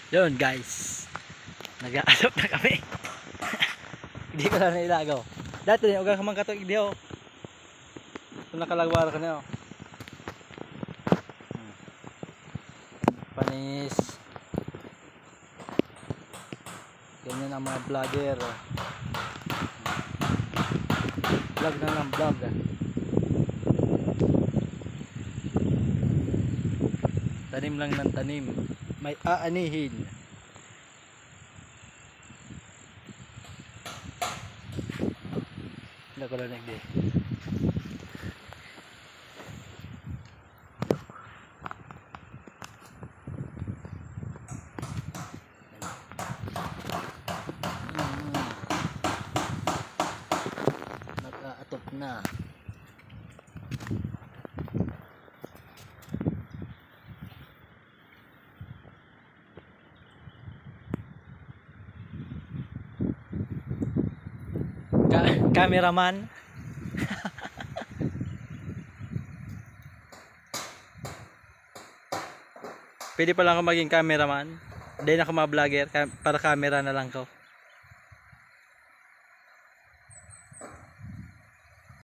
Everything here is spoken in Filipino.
Yun guys, nag-aalok na kami. Hindi ko na nailagaw. Dati rin, ugang kamang katog hindi ako. Kung nakalagwara ka na ako. Panis. Ganyan ang mga vlogger. Vlog na lang vlog. Tanim lang ng tanim. May aanihin. Hindi ko lang nagdi. Nag-aatop na. Cameraman. Pwede pa lang ako maging cameraman. Hindi na ako mga vlogger, para camera na lang ko.